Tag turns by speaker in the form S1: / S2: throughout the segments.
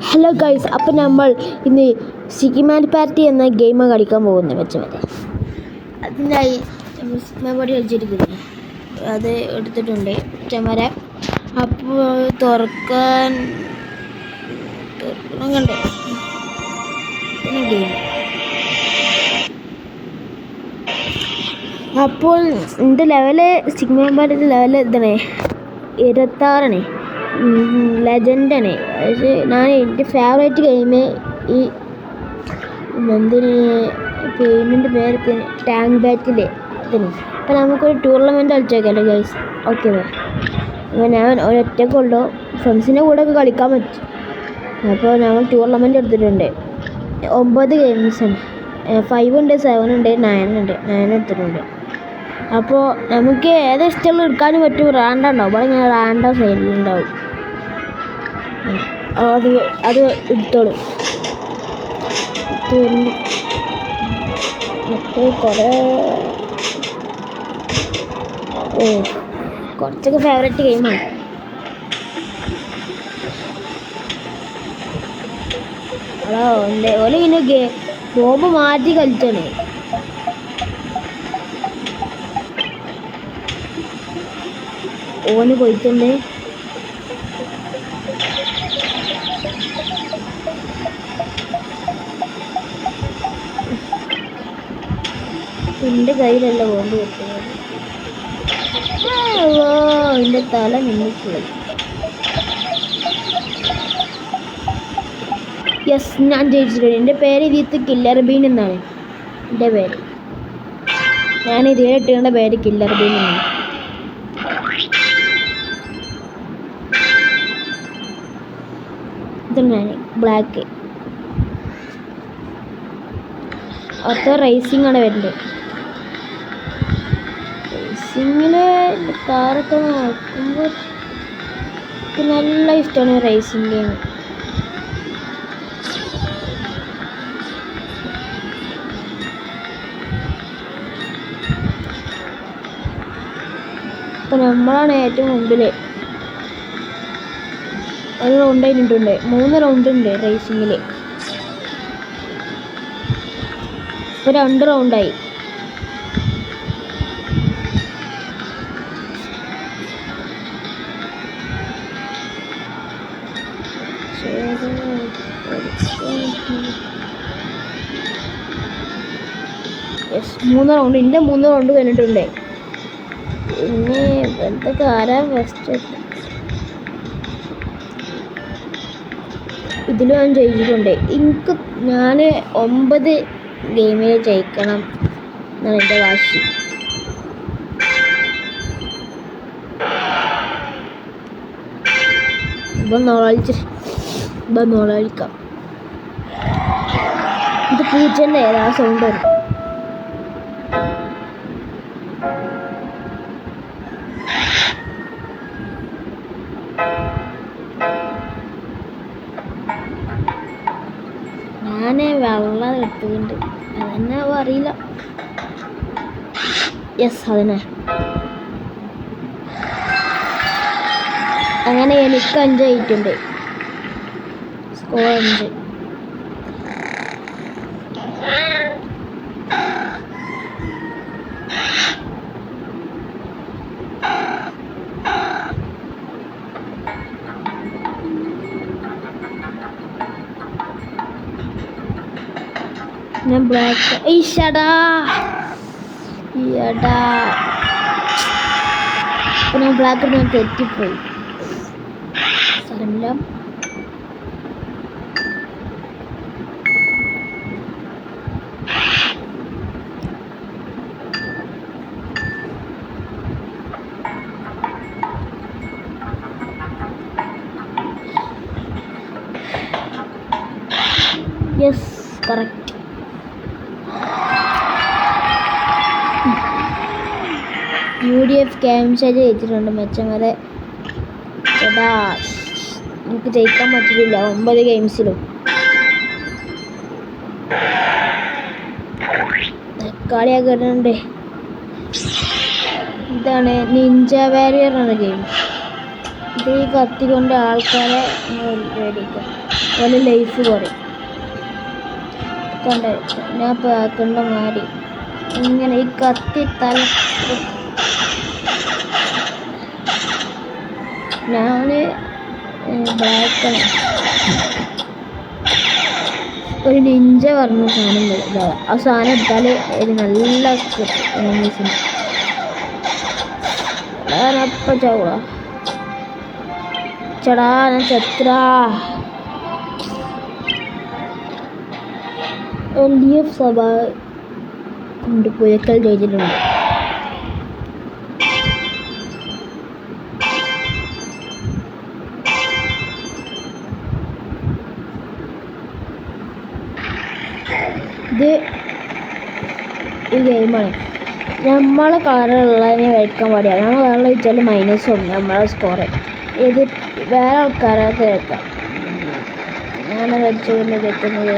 S1: Hello guys, അപ്പം നമ്മൾ ഇന്ന് സിഗ്മാൻ പാർട്ടി എന്ന ഗെയിം കളിക്കാൻ പോകുന്നു മെച്ചമരെ. അതിനായി നമ്മൾ സിഗ്മ പാർട്ടി കളിച്ചിരിക്കുന്നു, അത് എടുത്തിട്ടുണ്ട് മെച്ചമരെ. അപ്പോൾ തുറക്കണം കണ്ടേ ഗെയിം. അപ്പോൾ എൻ്റെ ലെവല് സിഗ്മ പാർട്ടിയുടെ ലെവല് ഇതാണ് 26 ലെജൻഡാണ്. പക്ഷേ ഞാൻ എൻ്റെ ഫേവറേറ്റ് ഗെയിം ഈ എന്തിന് ഗെയിമിൻ്റെ പേരൊക്കെ ടാങ്ക് ബാറ്റിൽ ഇതിന്. അപ്പോൾ നമുക്കൊരു ടൂർണമെൻറ്റ് കളിച്ചേക്കല്ലേ ഗൈസ്? Okay bye. അപ്പോൾ ഞാൻ ഒരൊറ്റക്കുള്ളൂ, ഫ്രണ്ട്സിൻ്റെ കൂടെ ഒക്കെ കളിക്കാൻ പറ്റും. അപ്പോൾ ഞങ്ങൾ ടൂർണമെൻറ്റ് എടുത്തിട്ടുണ്ട്. 9 ഗെയിംസാണ്. 5 ഉണ്ട്, 7 ഉണ്ട്, 9 ഉണ്ട്. 9 എടുത്തിട്ടുണ്ട്. അപ്പോൾ നമുക്ക് ഏത് ഇഷ്ടമുള്ള എടുക്കാനും പറ്റും. റാൻഡം ഉണ്ടാവും, അപ്പോൾ ഇങ്ങനെ റാൻഡം സൈഡിലുണ്ടാവും. അത് എടുത്തോളും. മറ്റേ കുറച്ചൊക്കെ ഫേവറേറ്റ് ഗെയിമാണ്. ഹലോ എൻ്റെ ഓല് പിന്നെ ബോംബ് മാറ്റി കളിച്ചാണ്. ഓന് പോയിട്ടുണ്ട്. എൻ്റെ കയ്യിലല്ല ബോംബ് കിട്ടുന്നത്. എൻ്റെ തല മിന്നിപ്പോയി. യെസ്, ഞാൻ ജയിച്ചിട്ടുണ്ട്. എൻ്റെ പേര് ഇതിത്ത് കില്ലർ ബീൻ എന്നാണ് എൻ്റെ പേര്. ഞാൻ ഇതിൽ ഇട്ടേണ്ട പേര് കില്ലർ ബീൻ എന്നാണ്. ഇതാണ് ബ്ലാക്ക്. അടുത്ത റേസിംഗ് ആണ് വരുന്നത്. റേസിങ്ങിൽ കാറൊക്കെ നോക്കുമ്പോൾ നല്ല ഇഷ്ടമാണ് റേസിംഗ് ഗെയിം. അപ്പം നമ്മളാണ് ഏറ്റവും മുമ്പിൽ. ഒരു റൗണ്ട് കഴിഞ്ഞിട്ടുണ്ട്, 3 റൗണ്ട് ഉണ്ട് റേസിങ്ങിൽ. ഇപ്പോൾ 2 റൗണ്ടായി. Yes, 3 round. എൻ്റെ 3 റൗണ്ട് കഴിഞ്ഞിട്ടുണ്ട്. പിന്നെ എന്തൊക്കെ ആരാ ഫസ്റ്റ്? ഇതിൽ ഞാൻ ജയിച്ചിട്ടുണ്ട്. ഞാൻ 9 ഗെയിമിൽ ജയിക്കണം എന്നാണ് എൻ്റെ വാശി. ഇപ്പം നോളാഴിക്കാം. ഇത് പൂച്ചൻ്റെ ഏതാ സൗണ്ട് വരും. ഞാൻ വെള്ളം എടുത്തുകൊണ്ട് അതെന്നെ അറിയില്ല. യെസ്, അതിനെ. അങ്ങനെ എനിക്ക് 5 ആയിട്ടുണ്ട്. സ്കോർ 5. ഞാൻ ബ്ലാക്ക്. അപ്പം ഞാൻ ബ്ലാക്ക് ഞാൻ തെറ്റിപ്പോയി. സ്ഥലമില്ല. Yes, correct. UDF ക്യാംഷാജ് ജയിച്ചിട്ടുണ്ട് മെച്ചം വരെ. ചേട്ടാ, എനിക്ക് ജയിക്കാൻ പറ്റില്ല 9 ഗെയിംസിലും. കളിയാക്കുന്നുണ്ട്. ഇതാണ് നിഞ്ച വാരിയർ എന്ന ഗെയിം. ഇത് ഈ കത്തി കൊണ്ട് ആൾക്കാരെ പേടിക്കും, അതുപോലെ ലൈഫ് കുറയും. കണ്ടേ ഞാൻ ഇപ്പോൾ ആക്കേണ്ട മാറി ഇങ്ങനെ ഈ കത്തി തല ഞാൻ ബ്ലാക്കാണ്. ഒരു നിഞ്ച പറഞ്ഞ സാധനം ഇതാ, ആ സാധനം എടുത്താൽ ഒരു നല്ല എനീമീസിന് ഞാനപ്പം ചാവുക. ചടാ ഞാൻ ചത്രാ. LDF സഭ ഉണ്ട്, പുഴക്കൽ ചെയ്തിട്ടുണ്ട്. ഇത് ഈ ഗെയിമാണ്. നമ്മളെ കളറുള്ളതിനെ കഴിക്കാൻ പാടില്ല. നമ്മൾ വെള്ളം ഒഴിച്ചാൽ -1 നമ്മളെ സ്കോർ. ഇത് വേറെ ആൾക്കാരെ കേൾക്കാം. ഞാനത് വെച്ചുകൊണ്ട് തെറ്റുന്നത്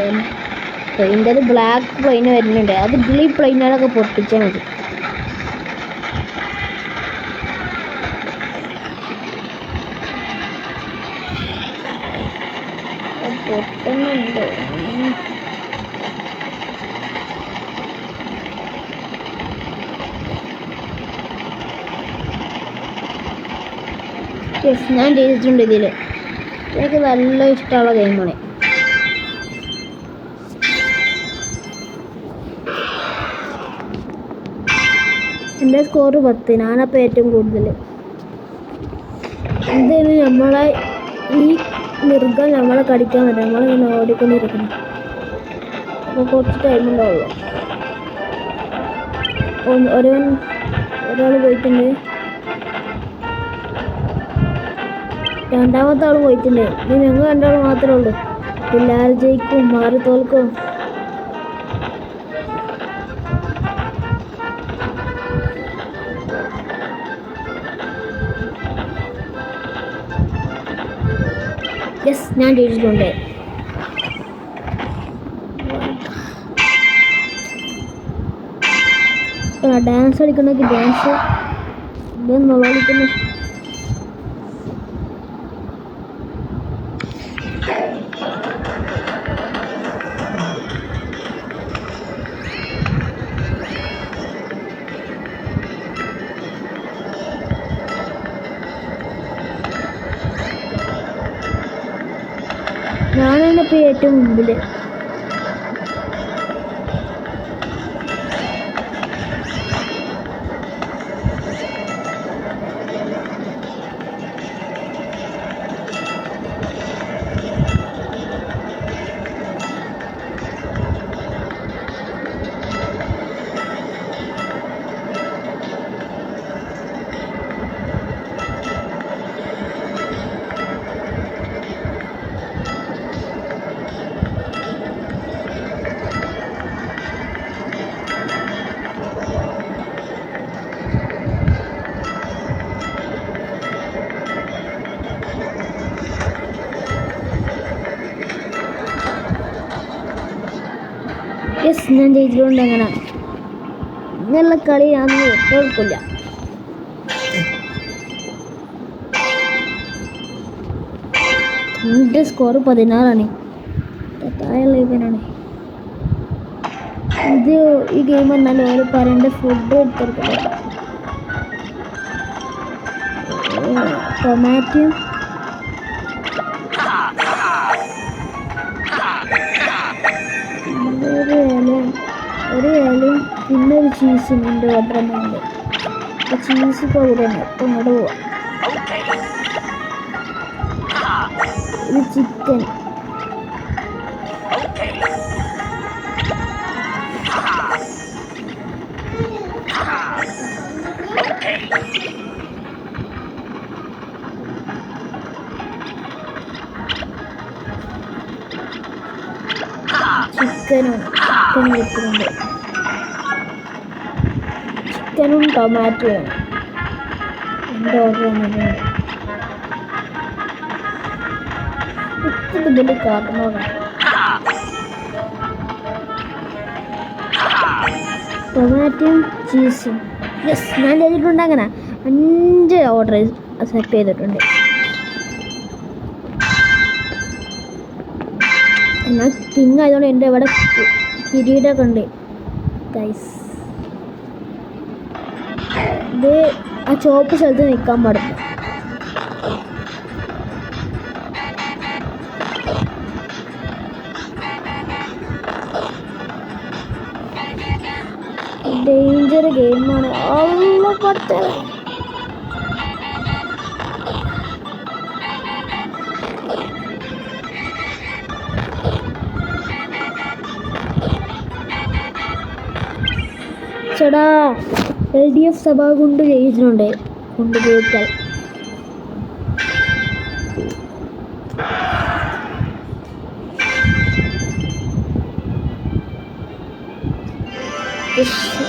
S1: പെയിൻ്റ് അത് ബ്ലാക്ക് പ്ലെയിന് വരുന്നുണ്ട്. അത് ഈ പ്ലെയിനുകളൊക്കെ പൊട്ടിച്ചാൽ മതി. പൊട്ടുന്നുണ്ട്. ഞാൻ ചെയ്തിട്ടുണ്ട് ഇതിൽ. എനിക്ക് നല്ല ഇഷ്ടമുള്ള ഗെയിമാണ്. എൻ്റെ സ്കോർ 10. ഞാനപ്പോൾ ഏറ്റവും കൂടുതൽ. ഇതിന് നമ്മളെ ഈ മൃഗം നമ്മളെ കടിക്കാൻ പറ്റും. നമ്മളിങ്ങനെ ഓടിക്കൊണ്ടിരിക്കണം. അപ്പോൾ കുറച്ച് ടൈമുണ്ടാവുള്ളൂ. ഒരാൾ പോയിട്ടുണ്ട്, രണ്ടാമത്തെ ആൾ പോയിട്ടുണ്ട്. ഇനി ഞങ്ങൾ രണ്ടാൾ മാത്രമേ ഉള്ളൂ. എല്ലാവരും ജയിക്കും, മാറി തോൽക്കും. യെസ്, ഞാൻ ജയിച്ചിട്ടുണ്ട്. ഡാൻസ് കളിക്കണമെങ്കിൽ ഡാൻസ് ഇതൊന്നുള്ള കളിക്കുന്നു. ഞാനാണ് ഇപ്പോൾ ഏറ്റവും മുമ്പിൽ. യെസ്, ഞാൻ ജയിച്ചിട്ടുണ്ട്. അങ്ങനെ ഇങ്ങനെയുള്ള കളി ഞാൻ കേൾക്കില്ല. എൻ്റെ സ്കോർ 16 താഴെയുള്ള ഇവനാണ്. ഇത് ഈ ഗെയിം പറഞ്ഞാൽ ഓരോ പറയേണ്ട ഫുഡ് എടുത്തെടുക്കില്ല. ടൊമാറ്റോയും ഒരു ഇലയും പിന്നെ ഒരു ചീസും എൻ്റെ ഓർഡറുണ്ട്. ചീസ് ഇപ്പോൾ ഇവിടെയാണ്. അപ്പം ഇങ്ങോട്ട് പോവാം. ഇത് ചിക്കൻ. ചിക്കൻ വെക്കുന്നുണ്ട്. ചിക്കനും ടൊമാറ്റോയും എൻ്റെ ഓർഡർ വന്നിട്ടുണ്ട്. ഇതിൽ കാട്ടുന്നതാണ് ടൊമാറ്റോയും ചീസും. യെസ്, ഞാൻ ചെയ്തിട്ടുണ്ട്. അങ്ങനെ 5 ഓർഡർ സെലക്ട് ചെയ്തിട്ടുണ്ട്. ഞാൻ കിങ് ആയതുകൊണ്ട് എൻ്റെ ഇവിടെ കിരീടമൊക്കെ ഉണ്ട് ഗൈസ്. ഇത് ആ ചുവപ്പ് സ്ഥലത്ത് നിൽക്കാൻ പാടില്ല. ഡേഞ്ചർ ഗെയിമാണ്. ചേടാ LDF സഭ കൊണ്ട് ജയിച്ചിട്ടുണ്ട് കൊണ്ടുപോയിട്ടാൽ.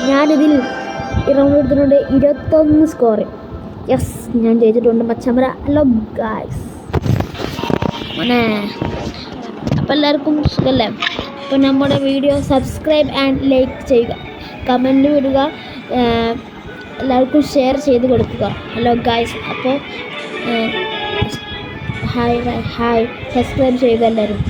S1: ഞാനിതിൽ റൗണ്ട് എടുത്തിട്ടുണ്ട് 21 സ്കോർ. യെസ്, ഞാൻ ജയിച്ചിട്ടുണ്ട് മച്ചമര. ഹലോ ഗായ്സ്, അപ്പോൾ എല്ലാവർക്കും സുഖമല്ലേ? അപ്പോൾ നമ്മുടെ വീഡിയോ സബ്സ്ക്രൈബ് ആൻഡ് ലൈക്ക് ചെയ്യുക, കമൻറ്റ് വിടുക, എല്ലാവർക്കും ഷെയർ ചെയ്ത് കൊടുക്കുക. ഹലോ ഗായ്സ്, അപ്പോൾ ഹായ് സബ്സ്ക്രൈബ് ചെയ്യുക എല്ലാവരും.